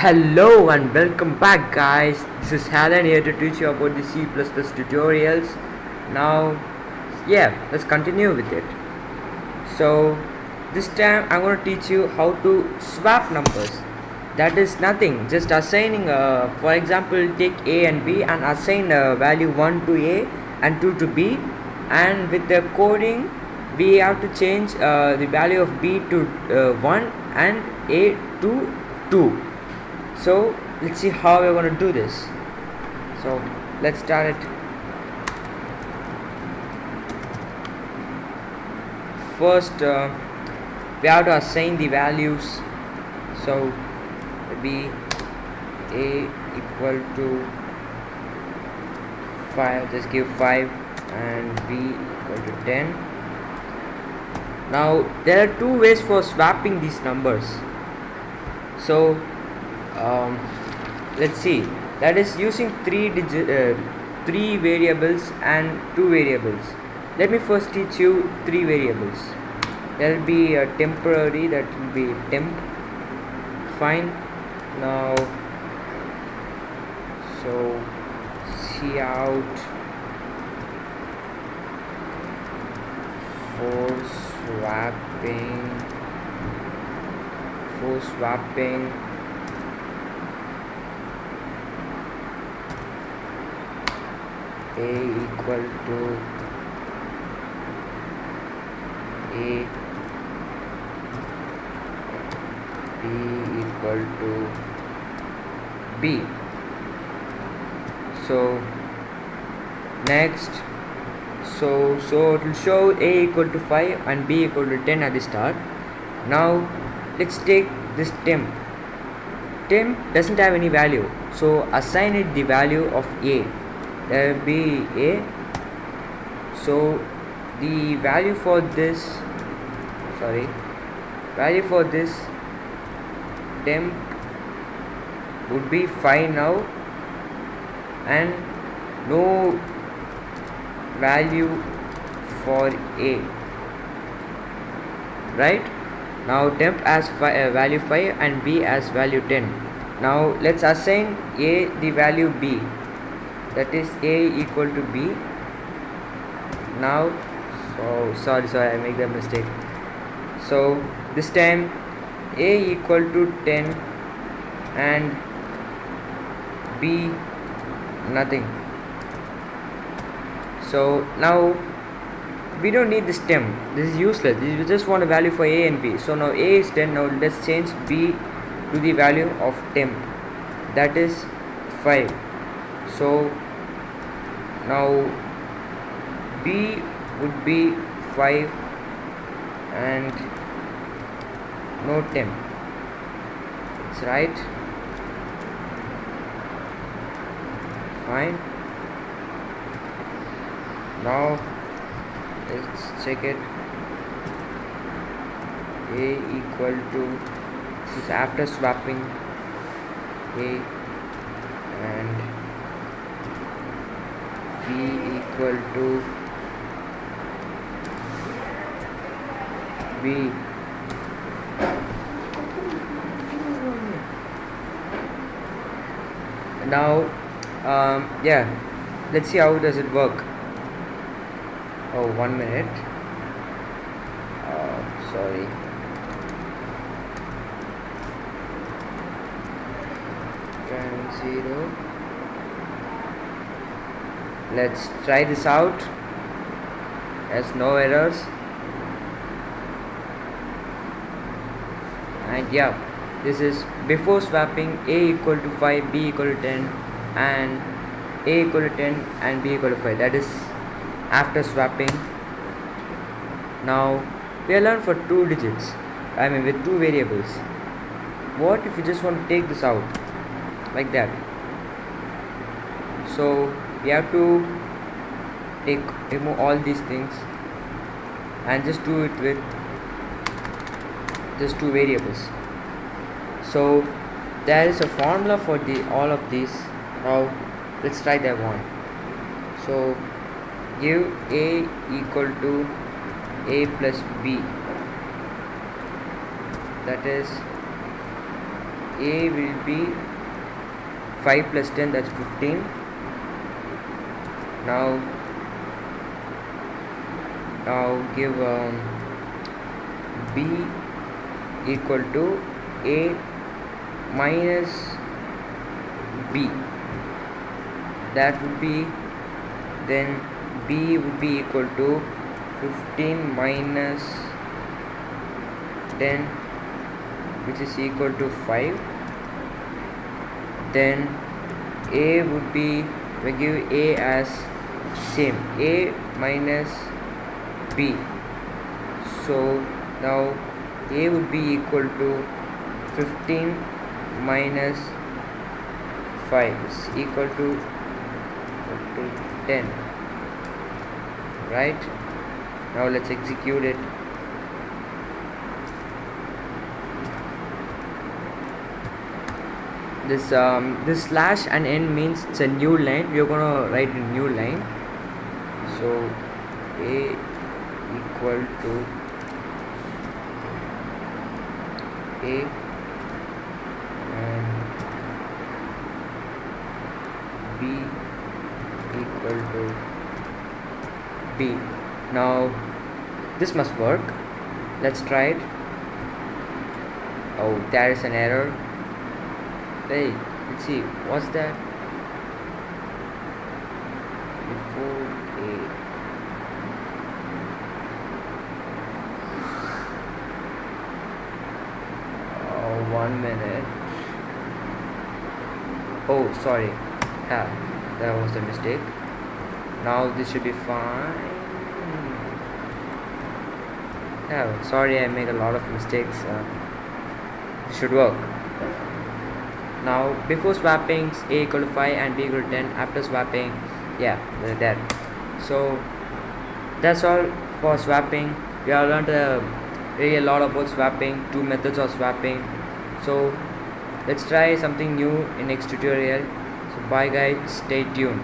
Hello and welcome back, guys. This is Alan here to teach you about the C++ tutorials. Now, yeah, let's continue with it. So, this time I'm going to teach you how to swap numbers. That is nothing, just assigning, for example, take A and B and assign value 1 to A and 2 to B. And with the coding, we have to change the value of B to 1 and A to 2. So let's see how we're going to do this. So let's start it. First, we have to assign the values. So be A equal to 5, just give 5, and B equal to 10. Now there are two ways for swapping these numbers. So let's see, that is using three variables and two variables. Let me first teach you three variables. There will be a temporary, that will be temp. Fine. Now, so cout for swapping A equal to A, B equal to B. So next, so it will show A equal to 5 and B equal to 10 at the start. Now let's take this temp. Temp doesn't have any value, so assign it the value of A. There will be A. So the value for this temp would be 5 now, and no value for A. Right? Now temp as value 5 and B as value 10. Now let's assign A the value B, that is A equal to B. Now, so sorry, I make that mistake. So this time A equal to 10 and B nothing. So now we don't need this temp, this is useless. We just want a value for A and B. So now A is 10. Now let's change B to the value of temp, that is 5. So now B would be 5 and no temp. It's right. Fine. Now let's check it. A equal to, this is after swapping A, and B equal to B. Now yeah, let's see how does it work. Oh, 1 minute. Sorry. And 0. Let's try this out. There's no errors. And yeah, this is before swapping A equal to 5, B equal to 10, and A equal to 10 and B equal to 5. That is after swapping. Now we are learned for 2 digits, with 2 variables. What if you just want to take this out like that? So we have to remove all these things and just do it with just 2 variables. So there is a formula for all of these. Now let's try that one. So give A equal to A plus B, that is A will be 5 plus 10, that's 15. Now give B equal to A minus B. That would be, then B would be equal to 15 minus 10, which is equal to 5. Then A would be, we give A as same, A minus B. So now A would be equal to 15 minus 5 is equal to 10, right? Now let's execute it. This slash and n means it's a new line. We're gonna write a new line. So A equal to A and B equal to B. Now this must work. Let's try it. Oh, there is an error. Hey, let's see, what's that? Before A. Oh, 1 minute. Oh, sorry. Yeah, that was a mistake. Now this should be fine. Yeah, sorry, I make a lot of mistakes. It should work. Now before swapping A equal to 5 and B equal to 10, after swapping, yeah, they're there. So that's all for swapping. We have learned really a lot about swapping, 2 methods of swapping. So let's try something new in next tutorial. So bye guys, stay tuned.